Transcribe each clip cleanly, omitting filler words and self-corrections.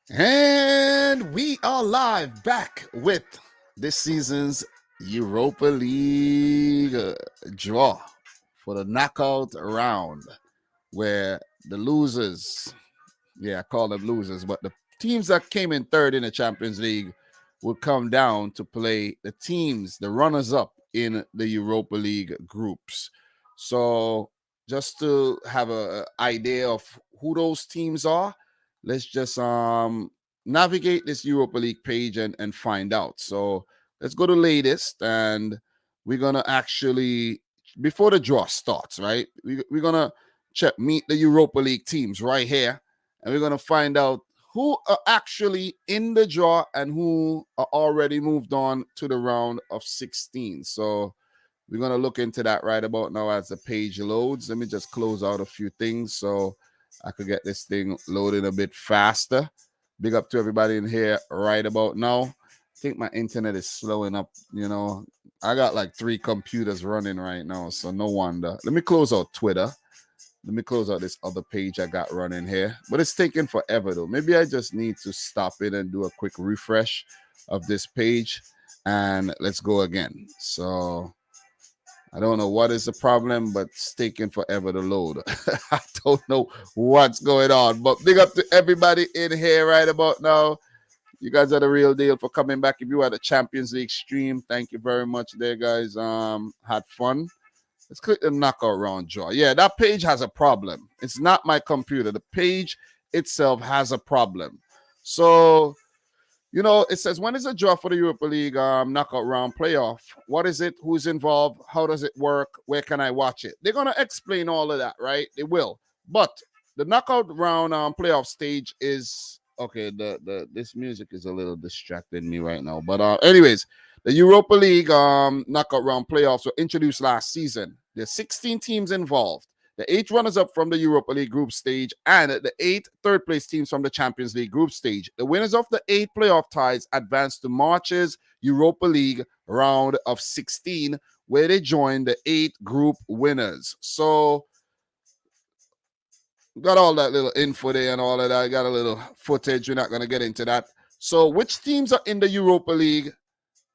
And we are live back with this season's Europa League draw for the knockout round, where the losers, I call them losers, but the teams that came in third in the Champions League would come down to play the teams, the runners up in the Europa League groups. So just to have an idea of who those teams are, let's just navigate this Europa League page and find out. So let's go to latest, and we're gonna actually, before the draw starts, right? We're gonna meet the Europa League teams right here, and we're gonna find out who are actually in the draw and who are already moved on to the round of 16. So we're going to look into that right about now as the page loads. Let me just close out a few things so I could get this thing loaded a bit faster. Big up to everybody in here right about now. I think my internet is slowing up. I got like 3 computers running right now, so no wonder. Let me close out Twitter. Let me close out this other page I got running here. But it's taking forever, though. Maybe I just need to stop it and do a quick refresh of this page. And let's go again. So I don't know what is the problem, but it's taking forever to load. I don't know what's going on. But big up to everybody in here right about now. You guys are the real deal for coming back. If you had a Champions League stream, thank you very much there, guys. Had fun. Let's click the knockout round draw. Yeah, that page has a problem. It's not my computer. The page itself has a problem. So, it says, when is the draw for the Europa League knockout round playoff? What is it? Who's involved? How does it work? Where can I watch it? They're going to explain all of that, right? They will. But the knockout round playoff stage is, okay, this music is a little distracting me right now. But anyways, the Europa League knockout round playoffs were introduced last season. There's 16 teams involved. The 8 runners-up from the Europa League group stage and the 8 third-place teams from the Champions League group stage. The winners of the 8 playoff ties advance to March's Europa League round of 16, where they join the 8 group winners. So, got all that little info there and all of that. Got a little footage. We're not going to get into that. So, which teams are in the Europa League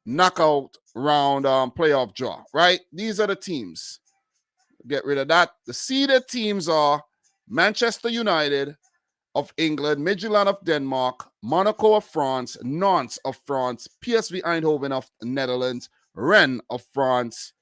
knockout round playoff draw, right? These are the teams. Get rid of that. The seeded teams are Manchester United of England, Midtjylland of Denmark, Monaco of France, Nantes of France, PSV Eindhoven of Netherlands, Rennes of France,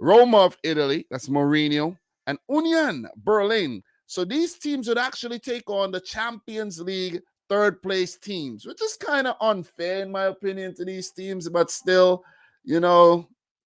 Roma of Italy, that's Mourinho, and Union Berlin. So these teams would actually take on the Champions League third place teams, which is kind of unfair in my opinion to these teams, but still,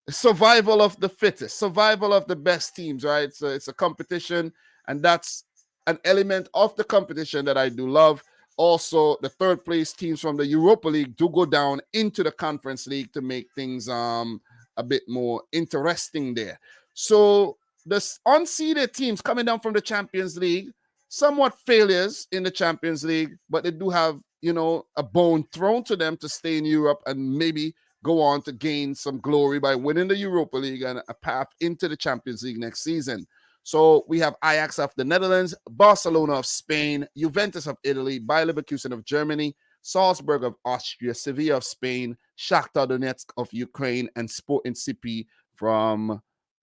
survival of the fittest, survival of the best teams, right? So it's a competition, and that's an element of the competition that I do love. Also, the third place teams from the Europa League do go down into the Conference League to make things a bit more interesting there. So the unseeded teams coming down from the Champions League, somewhat failures in the Champions League, but they do have, a bone thrown to them to stay in Europe and maybe go on to gain some glory by winning the Europa League and a path into the Champions League next season. So we have Ajax of the Netherlands, Barcelona of Spain, Juventus of Italy, Bayer Leverkusen of Germany, Salzburg of Austria, Sevilla of Spain, Shakhtar Donetsk of Ukraine, and Sporting CP from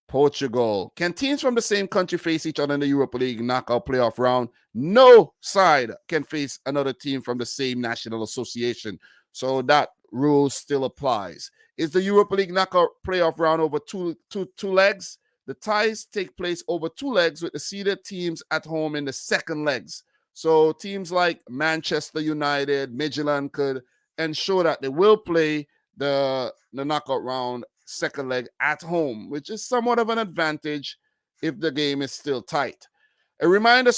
Portugal. Can teams from the same country face each other in the Europa League knockout playoff round? No side can face another team from the same national association. So that rule still applies. Is the Europa League knockout playoff round over two legs? The ties take place over 2 legs with the seeded teams at home in the second legs. So teams like Manchester United, Midtjylland could ensure that they will play the knockout round second leg at home, which is somewhat of an advantage if the game is still tight. A reminder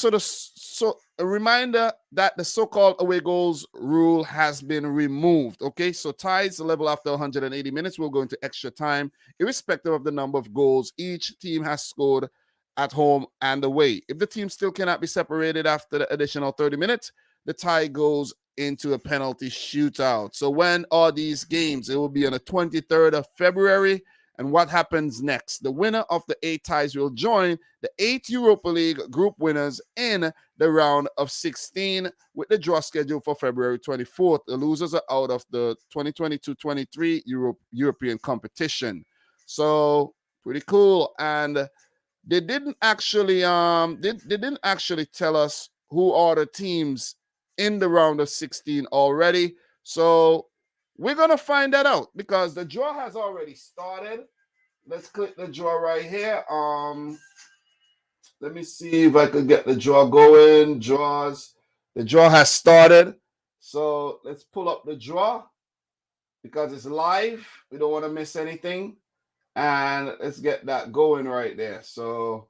that the so-called away goals rule has been removed. Okay, so ties level after 180 minutes will go into extra time, irrespective of the number of goals each team has scored at home and away. If the team still cannot be separated after the additional 30 minutes, the tie goes into a penalty shootout. So when are these games? It will be on the 23rd of February and what happens next. The winner of the 8 ties will join the 8 Europa League group winners in the round of 16 with the draw scheduled for February 24th. The losers are out of the 2022-23 European competition. So pretty cool. And they didn't actually tell us who are the teams in the round of 16 already. So we're going to find that out because the draw has already started. Let's click the draw right here. Let me see if I could get the draw going. Draws. The draw has started. So let's pull up the draw because it's live. We don't want to miss anything. And let's get that going right there. So,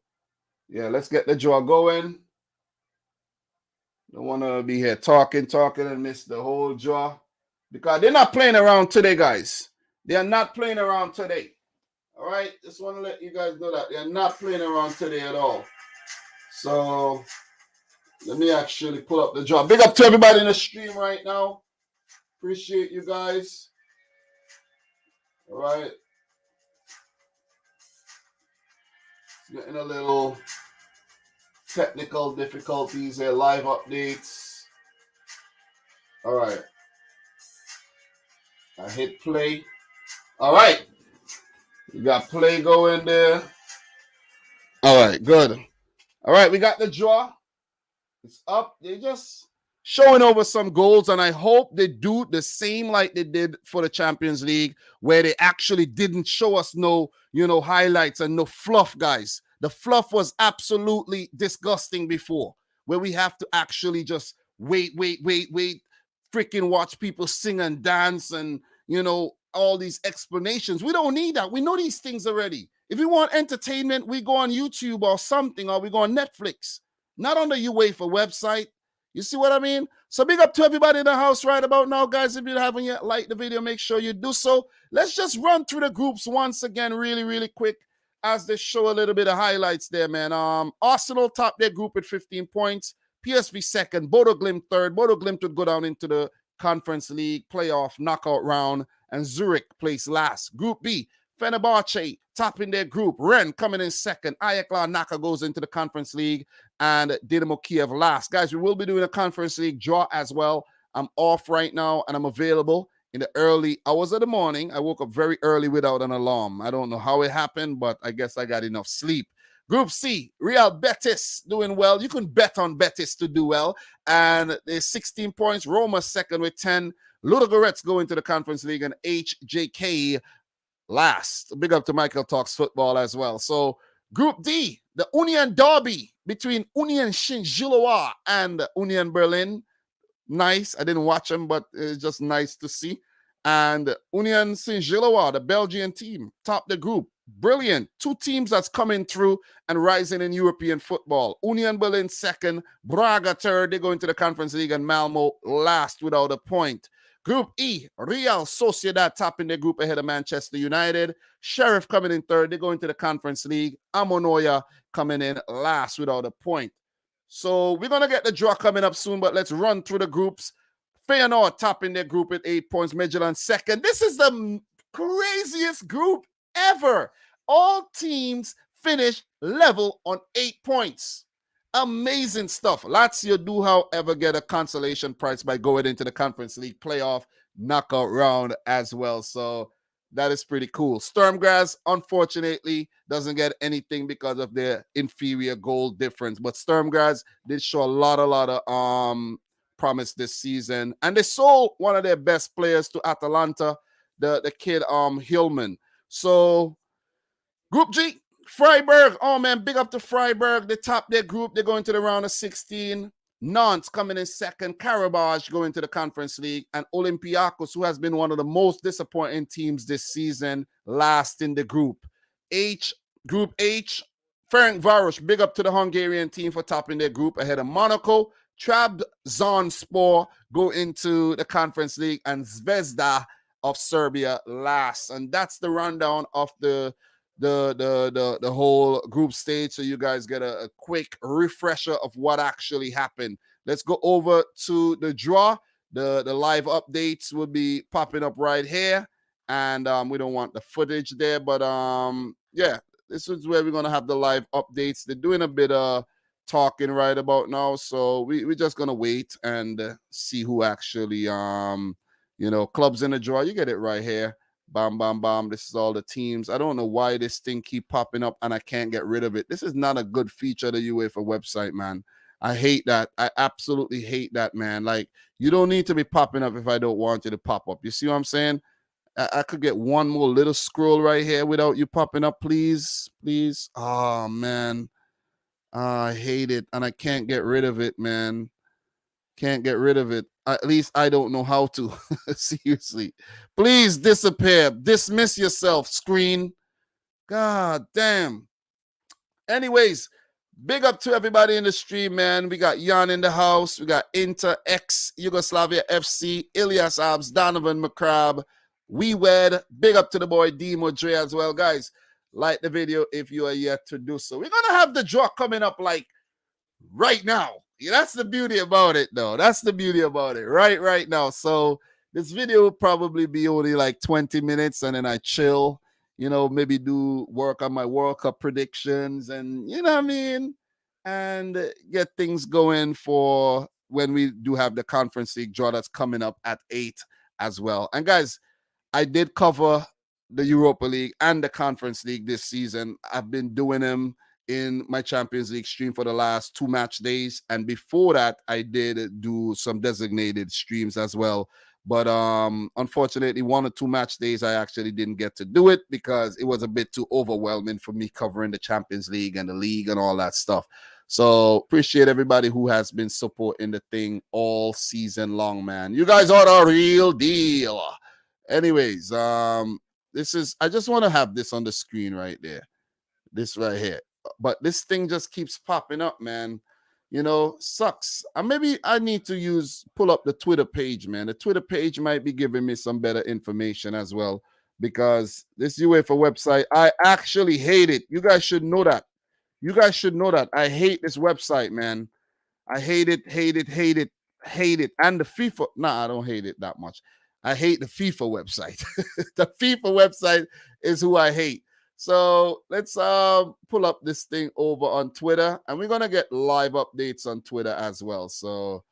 yeah, let's get the draw going. Don't want to be here talking and miss the whole draw. Because they're not playing around today, guys. They are not playing around today. All right? Just want to let you guys know that. They are not playing around today at all. So, let me actually pull up the draw. Big up to everybody in the stream right now. Appreciate you guys. All right. Getting a little technical difficulties here. Live updates. All right. I hit play. All right. We got play going there. All right. Good. All right. We got the draw. It's up. They just showing over some goals, and I hope they do the same like they did for the Champions League, where they actually didn't show us no highlights and no fluff, guys. The fluff was absolutely disgusting before, where we have to actually just wait, freaking watch people sing and dance and, all these explanations. We don't need that. We know these things already. If we want entertainment, we go on YouTube or something, or we go on Netflix, not on the UEFA website. You see what I mean? So big up to everybody in the house right about now, guys. If you haven't yet liked the video, make sure you do so. Let's just run through the groups once again really, really quick as they show a little bit of highlights there, man. Arsenal top their group with 15 points. PSV second. Bodo Glimt third. Bodo Glimt would go down into the Conference League playoff knockout round, and Zurich placed last. Group B, Fenerbahçe topping their group. Rennes coming in second. Ajax Naka goes into the Conference League, and Dynamo Kiev last. Guys, we will be doing a Conference League draw as well. I'm off right now, and I'm available in the early hours of the morning. I woke up very early without an alarm. I don't know how it happened, but I guess I got enough sleep. Group C, Real Betis doing well. You can bet on Betis to do well. And there's 16 points. Roma second with 10. Ludogorets go into the Conference League, and HJK last. Big up to Michael Talks Football as well. So Group D, the Union Derby between Union Saint-Gilloise and Union Berlin. Nice. I didn't watch them, but it's just nice to see. And Union Saint-Gilloise, the Belgian team, top the group. Brilliant. 2 teams that's coming through and rising in European football. Union Berlin second, Braga third. They go into the Conference League, and Malmo last without a point. Group E, Real Sociedad topping their group ahead of Manchester United. Sheriff coming in third. They go into the Conference League. Amonoya coming in last without a point. So we're going to get the draw coming up soon, but let's run through the groups. Feyenoord topping their group with 8 points. Midtjylland second. This is the craziest group ever. All teams finish level on 8 points. Amazing stuff. Lazio do, however, get a consolation prize by going into the Conference League playoff knockout round as well. So that is pretty cool. Sturm Graz, unfortunately, doesn't get anything because of their inferior goal difference. But Sturm Graz did show a lot of promise this season. And they sold one of their best players to Atalanta, the kid Hillman. So Group G, Freiburg. Oh, man, big up to Freiburg. They top their group. They go into the round of 16. Nantes coming in second. Karabakh going to the Conference League. And Olympiacos, who has been one of the most disappointing teams this season, last in the group. Group H, Ferencváros, big up to the Hungarian team for topping their group ahead of Monaco. Trabzonspor go into the Conference League, and Zvezda of Serbia last. And that's the rundown of the whole group stage, so you guys get a quick refresher of what actually happened. Let's go over to the draw. The live updates will be popping up right here, and we don't want the footage there. But yeah, this is where we're gonna have the live updates. They're doing a bit of talking right about now, so we're just gonna wait and see who actually clubs in the draw. You get it right here. Bam, bam, bam. This is all the teams. I don't know why this thing keep popping up and I can't get rid of it. This is not a good feature of the UEFA website, man. I hate that. I absolutely hate that, man. Like, you don't need to be popping up if I don't want you to pop up. You see what I'm saying? I could get one more little scroll right here without you popping up, please. Please. Oh, man. I hate it. And I can't get rid of it, man. Can't get rid of it. At least I don't know how to. Seriously. Please disappear. Dismiss yourself, screen. God damn. Anyways, big up to everybody in the stream, man. We got Jan in the house. We got Inter, X, Yugoslavia FC, Ilias Abs, Donovan McCrab, We Wed. Big up to the boy Demo Dre as well. Guys, like the video if you are yet to do so. We're going to have the draw coming up like right now. Yeah, that's the beauty about it, though. That's the beauty about it. Right now. So this video will probably be only like 20 minutes and then I chill, maybe do work on my World Cup predictions and, you know what I mean? And get things going for when we do have the Conference League draw that's coming up at 8 as well. And guys, I did cover the Europa League and the Conference League this season. I've been doing them in my Champions League stream for the last 2 match days. And before that, I did do some designated streams as well. But unfortunately, 1 or 2 match days, I actually didn't get to do it because it was a bit too overwhelming for me covering the Champions League and the league and all that stuff. So appreciate everybody who has been supporting the thing all season long, man. You guys are the real deal. Anyways, I just want to have this on the screen right there. This right here. But this thing just keeps popping up, man. Sucks. Maybe I need to pull up the Twitter page, man. The Twitter page might be giving me some better information as well, because this UEFA website, I actually hate it. You guys should know that. I hate this website, man. I hate it. And the FIFA, I don't hate it that much. I hate the FIFA website. The FIFA website is who I hate. So let's pull up this thing over on Twitter, and we're going to get live updates on Twitter as well. So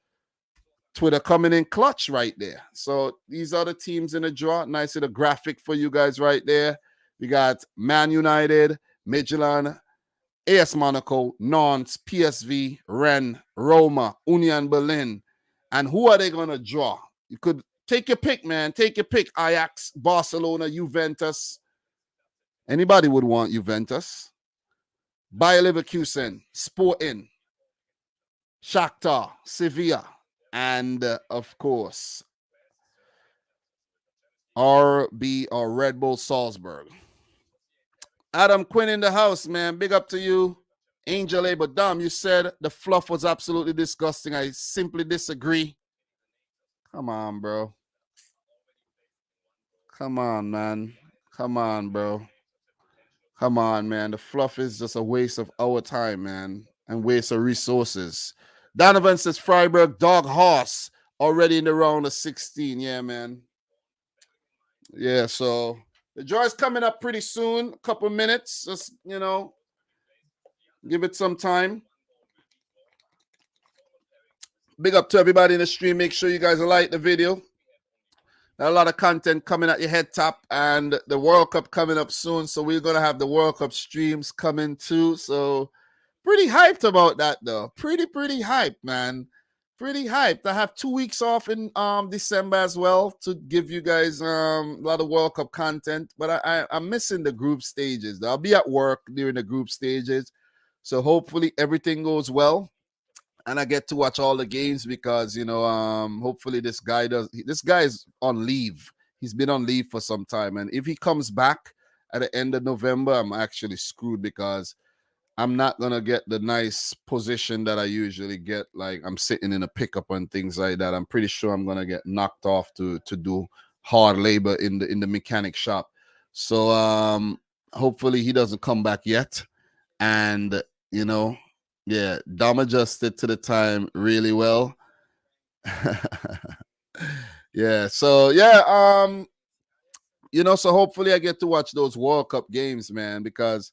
Twitter coming in clutch right there. So these are the teams in the draw. Nice little graphic for you guys right there. We got Man United, Midtjylland, AS Monaco, Nantes, PSV, Rennes, Roma, Union Berlin. And who are they going to draw? You could take your pick, man. Take your pick. Ajax, Barcelona, Juventus. Anybody would want Juventus. Bayer Leverkusen, Sporting, Shakhtar, Sevilla, and of course, RB or Red Bull Salzburg. Adam Quinn in the house, man. Big up to you. Angel A. But Dom, you said the fluff was absolutely disgusting. I simply disagree. Come on, bro. Come on, man. Come on, bro. Come on, man. The fluff is just a waste of our time, man, and waste of resources. Donovan says Freiburg, dog horse, already in the round of 16. Yeah, man. Yeah, so the draw is coming up pretty soon. A couple minutes. Just, give it some time. Big up to everybody in the stream. Make sure you guys like the video. A lot of content coming at your head top, and the World Cup coming up soon. So we're going to have the World Cup streams coming too. So pretty hyped about that, though. Pretty hyped, man. Pretty hyped. I have 2 weeks off in December as well to give you guys a lot of World Cup content. But I'm missing the group stages. I'll be at work during the group stages. So hopefully everything goes well. And I get to watch all the games because, hopefully this guy is on leave. He's been on leave for some time. And if he comes back at the end of November, I'm actually screwed because I'm not going to get the nice position that I usually get. Like I'm sitting in a pickup and things like that. I'm pretty sure I'm going to get knocked off to do hard labor in the mechanic shop. So hopefully he doesn't come back yet. And, yeah, Dom adjusted to the time really well. Yeah, so yeah, So hopefully I get to watch those World Cup games, man, because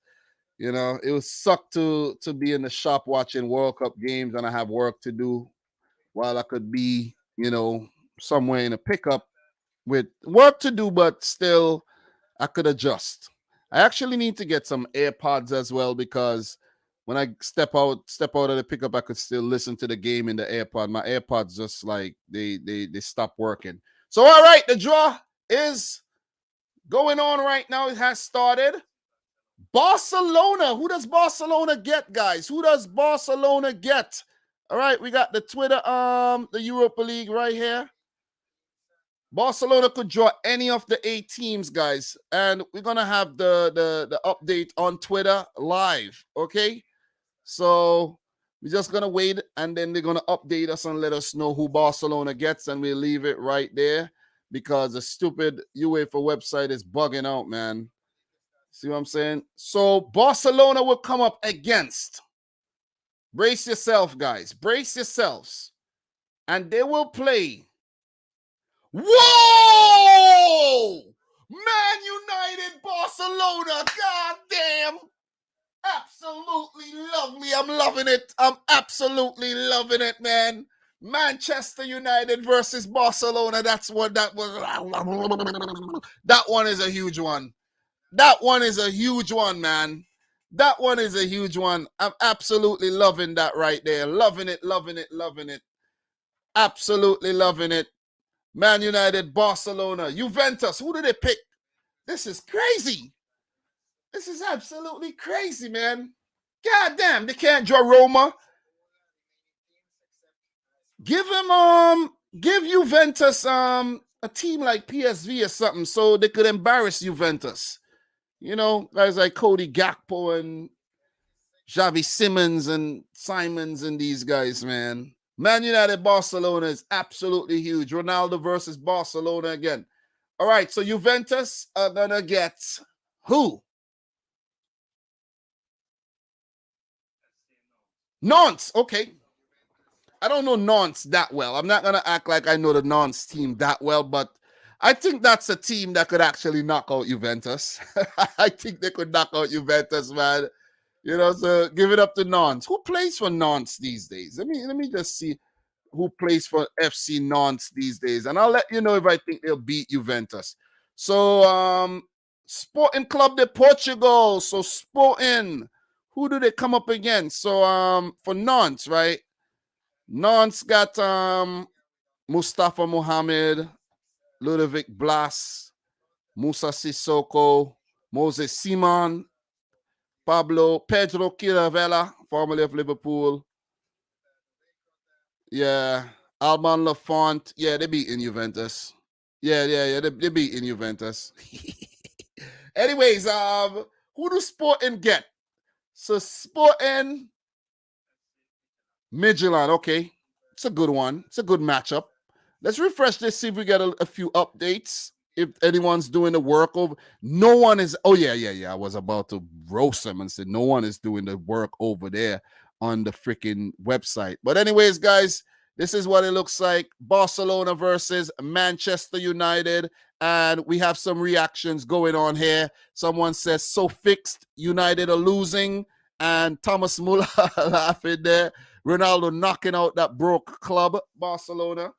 it would suck to be in the shop watching World Cup games and I have work to do while I could be, somewhere in a pickup with work to do, but still I could adjust. I actually need to get some AirPods as well because when I step out of the pickup, I could still listen to the game in the AirPod. My AirPods just like they stop working. So all right, the draw is going on right now. It has started. Barcelona. Who does Barcelona get, guys? Who does Barcelona get? All right, we got the Twitter, the Europa League right here. Barcelona could draw any of the 8 teams, guys, and we're gonna have the update on Twitter live. Okay, so we're just gonna wait, and then they're gonna update us and let us know who Barcelona gets, and we'll leave it right there because the stupid UEFA website is bugging out, man. See what I'm saying? So Barcelona will come up against. Brace yourself, guys. Brace yourselves, and they will play. Whoa! Man United, Barcelona. God damn. Absolutely lovely. I'm loving it. I'm absolutely loving it, man. Manchester United versus Barcelona. That's what that was. That one is a huge one. That one is a huge one, man. That one is a huge one. I'm absolutely loving that right there. Loving it, loving it, loving it. Absolutely loving it. Man United, Barcelona, Juventus. Who did they pick? This is crazy. This is absolutely crazy, man. God damn, they can't draw Roma. Give Juventus a team like PSV or something so they could embarrass Juventus. Guys like Cody Gakpo and Xavi Simons and Simons and these guys, man. Man United, Barcelona is absolutely huge. Ronaldo versus Barcelona again. All right, so Juventus are going to get who? Nantes, okay. I don't know Nantes that well. I'm not going to act like I know the Nantes team that well, but I think that's a team that could actually knock out Juventus. I think they could knock out Juventus, man. So give it up to Nantes. Who plays for Nantes these days? Let me just see who plays for FC Nantes these days, and I'll let you know if I think they'll beat Juventus. So, Sporting Club de Portugal. So Sporting, who do they come up against? So, for Nantes, right? Nantes got Mustafa Mohamed, Ludovic Blas, Musa Sissoko, Moses Simon, Pedro Chilavella, formerly of Liverpool. Yeah. Alban Lafont. Yeah, they beating Juventus. Yeah. They beating Juventus. Anyways, who do Sporting get? So Sporting Midtjylland. Okay. It's a good one. It's a good matchup. Let's refresh this, see if we get a few updates. If anyone's doing the work over, no one is. Oh, yeah. I was about to roast them and say no one is doing the work over there on the freaking website. But anyways, guys, this is what it looks like. Barcelona versus Manchester United. And we have some reactions going on here. Someone says, so fixed, United are losing. And Thomas Muller laughing there. Ronaldo knocking out that broke club, Barcelona.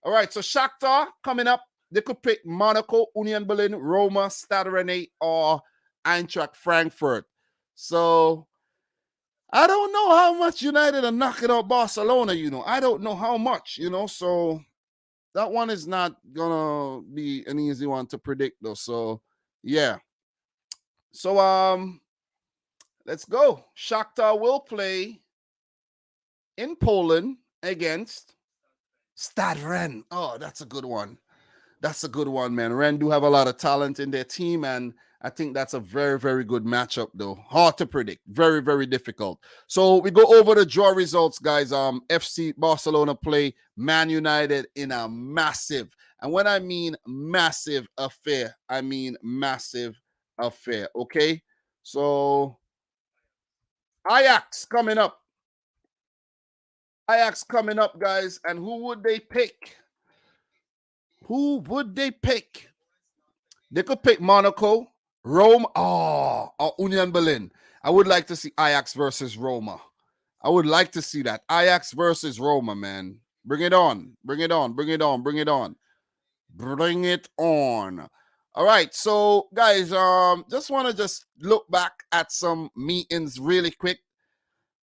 All right, so Shakhtar coming up. They could pick Monaco, Union Berlin, Roma, Stade Rennais, or Eintracht Frankfurt. So I don't know how much United are knocking out Barcelona, I don't know how much, so that one is not going to be an easy one to predict, though. So, yeah. So, let's go. Shakhtar will play in Poland against Stade Rennes. Oh, that's a good one. That's a good one, man. Rennes do have a lot of talent in their team, and I think that's a very, very good matchup, though. Hard to predict. Very, very difficult. So we go over the draw results, guys. FC Barcelona play Man United in a massive, and when I mean massive affair, I mean massive affair, okay? So Ajax coming up. Ajax coming up, guys, and who would they pick? Who would they pick? They could pick Monaco, Rome, or Union Berlin. I would like to see Ajax versus Roma. I would like to see that. Ajax versus Roma, man. Bring it on. Bring it on. Bring it on. Bring it on. Bring it on. All right. So, guys, just want to just look back at some meetings really quick.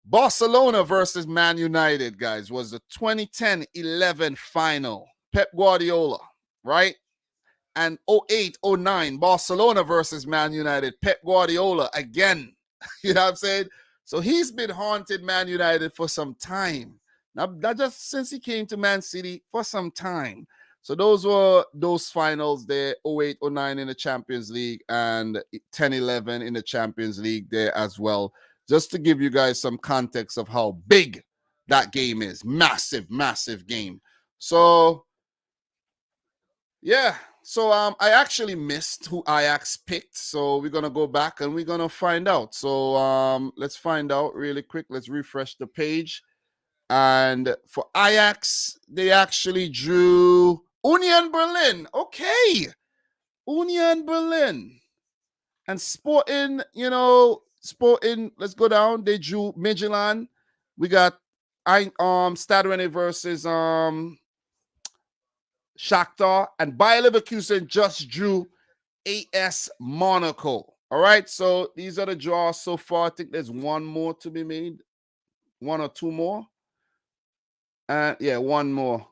Barcelona versus Man United, guys, was the 2010-11 final. Pep Guardiola, right? And 08-09, Barcelona versus Man United. Pep Guardiola again. You know what I'm saying? So he's been haunted Man United for some time. Not just since he came to Man City, for some time. So those were those finals there, 08-09 in the Champions League and 10-11 in the Champions League there as well. Just to give you guys some context of how big that game is. Massive, massive game. So, yeah. So I actually missed who Ajax picked. So we're going to go back and we're going to find out. So let's find out really quick. Let's refresh the page. And for Ajax, they actually drew Union Berlin. Okay. Union Berlin. And Sporting, Sporting, let's go down. They drew Midtjylland. We got Stade Rennes versus Shakhtar, and Bayer Leverkusen just drew AS Monaco. All right, so these are the draws so far. I think there's one more to be made, one or two more. And yeah, one more.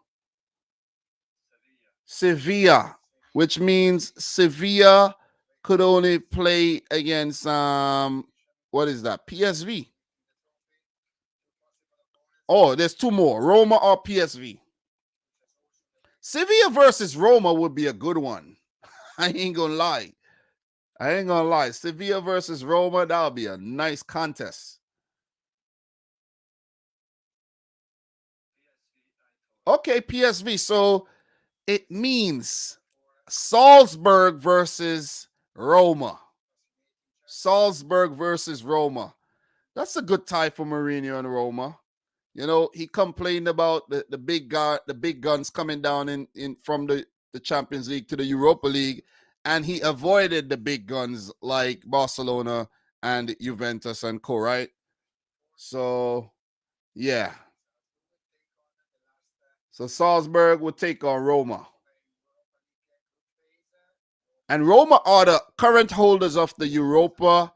Sevilla, which means Sevilla could only play against what is that? PSV. Oh, there's two more, Roma or PSV. Sevilla versus Roma would be a good one. I ain't gonna lie. Sevilla versus Roma, that would be a nice contest. Okay, PSV. So it means Salzburg versus Roma. Salzburg versus Roma. That's a good tie for Mourinho and Roma. He complained about the big guns coming down in from the Champions League to the Europa League, and he avoided the big guns like Barcelona and Juventus and co, right? So, yeah. So Salzburg will take on Roma. And Roma are the current holders of the Europa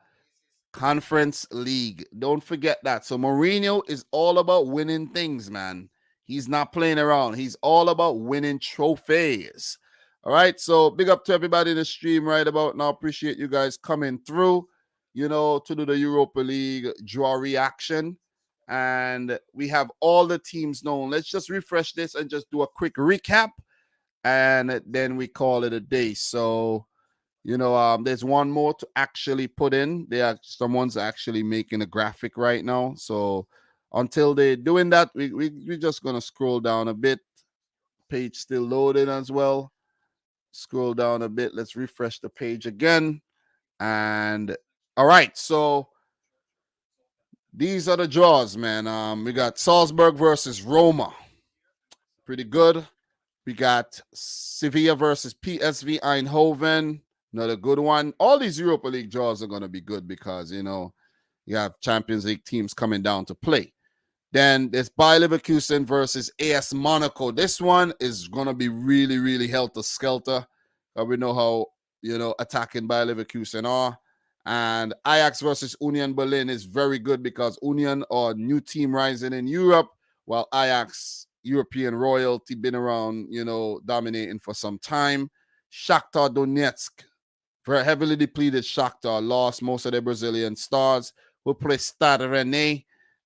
Conference League. Don't forget that. So Mourinho is all about winning things, man. He's not playing around. He's all about winning trophies. All right. So big up to everybody in the stream right about now. Appreciate you guys coming through, to do the Europa League draw reaction. And we have all the teams known. Let's just refresh this and just do a quick recap. And then we call it a day. So there's one more to actually put in. Someone's actually making a graphic right now. So until they're doing that, we're just going to scroll down a bit. Page still loading as well. Scroll down a bit. Let's refresh the page again. And all right. So these are the draws, man. We got Salzburg versus Roma. Pretty good. We got Sevilla versus PSV Eindhoven. Another good one. All these Europa League draws are going to be good because, you have Champions League teams coming down to play. Then there's Bayer Leverkusen versus AS Monaco. This one is going to be really, really helter-skelter. We know how, attacking Bayer Leverkusen are. And Ajax versus Union Berlin is very good because Union are a new team rising in Europe, while Ajax, European royalty, been around, dominating for some time. Shakhtar Donetsk, very heavily depleted Shakhtar, lost most of their Brazilian stars. We'll play Stade Rennes,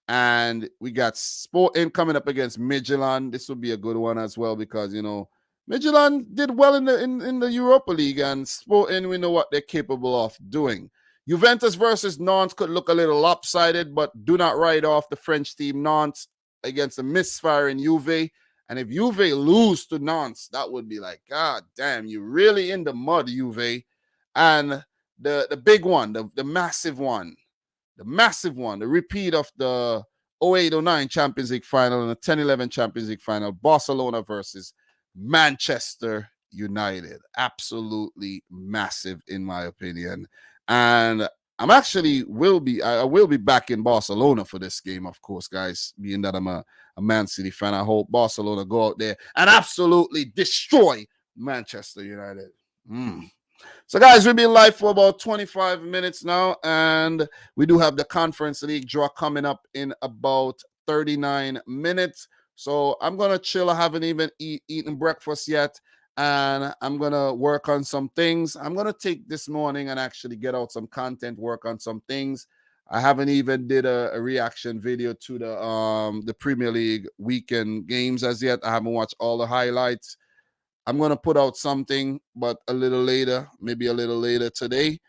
and we got Sporting coming up against Midtjylland. This will be a good one as well because, Midtjylland did well in the Europa League, and Sporting, we know what they're capable of doing. Juventus versus Nantes could look a little lopsided, but do not write off the French team. Nantes against a misfire in Juve. And if Juve lose to Nantes, that would be like, God damn, you're really in the mud, Juve. And the big one, the massive one, the repeat of the 08-09 Champions League final and the 10-11 Champions League final, Barcelona versus Manchester United. Absolutely massive, in my opinion. And I'm actually I will be back in Barcelona for this game, of course, guys, being that I'm a Man City fan. I hope Barcelona go out there and absolutely destroy Manchester United. So, guys, we've been live for about 25 minutes now, and we do have the Conference League draw coming up in about 39 minutes. So I'm going to chill. I haven't even eaten breakfast yet, and I'm going to work on some things. I'm going to take this morning and actually get out some content, work on some things. I haven't even did a reaction video to the Premier League weekend games as yet. I haven't watched all the highlights. I'm going to put out something, but a little later, maybe a little later today.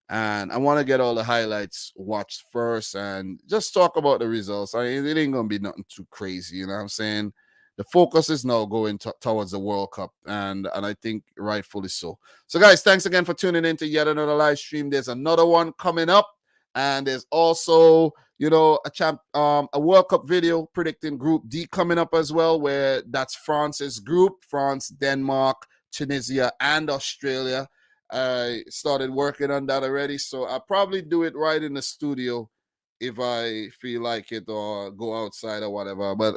And I want to get all the highlights watched first and just talk about the results. It ain't going to be nothing too crazy, you know what I'm saying? The focus is now going towards the World Cup, and I think rightfully so. So, guys, thanks again for tuning in to yet another live stream. There's another one coming up, and there's also, a World Cup video predicting Group D coming up as well, where that's France's group: France, Denmark, Tunisia, and Australia. I started working on that already, so I'll probably do it right in the studio if I feel like it, or go outside or whatever, but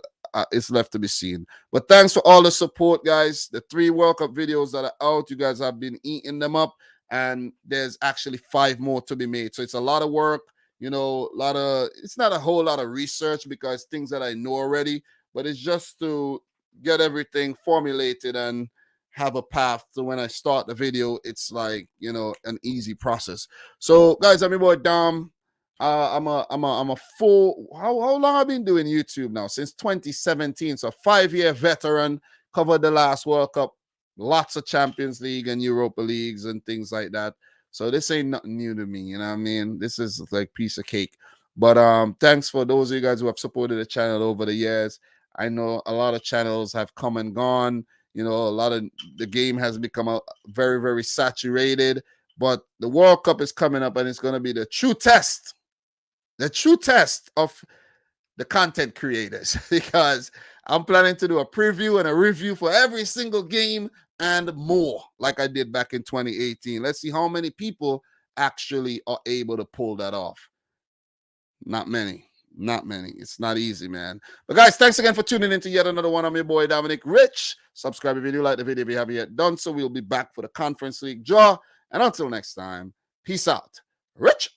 it's left to be seen. But thanks for all the support, guys. The 3 World Cup videos that are out, you guys have been eating them up, and there's actually 5 more to be made. So it's a lot of work, it's not a whole lot of research because things that I know already, but it's just to get everything formulated and have a path. So when I start the video, it's like, an easy process. So, guys, I'm your boy Dom. I'm a full. How long I've been doing YouTube now? Since 2017. So 5-year veteran. Covered the last World Cup. Lots of Champions League and Europa Leagues and things like that. So this ain't nothing new to me. You know what I mean? This is like piece of cake. But thanks for those of you guys who have supported the channel over the years. I know a lot of channels have come and gone. A lot of the game has become very, very saturated. But the World Cup is coming up, and it's going to be the true test of the content creators, because I'm planning to do a preview and a review for every single game and more, like I did back in 2018. Let's see how many people actually are able to pull that off. Not many. It's not easy, man. But guys, thanks again for tuning in to yet another one. I'm your boy Dominic Rich. Subscribe if you do like the video if you haven't yet done so. We'll be back for the Conference League draw. And until next time, peace out. Rich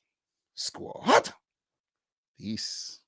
Squad. Peace.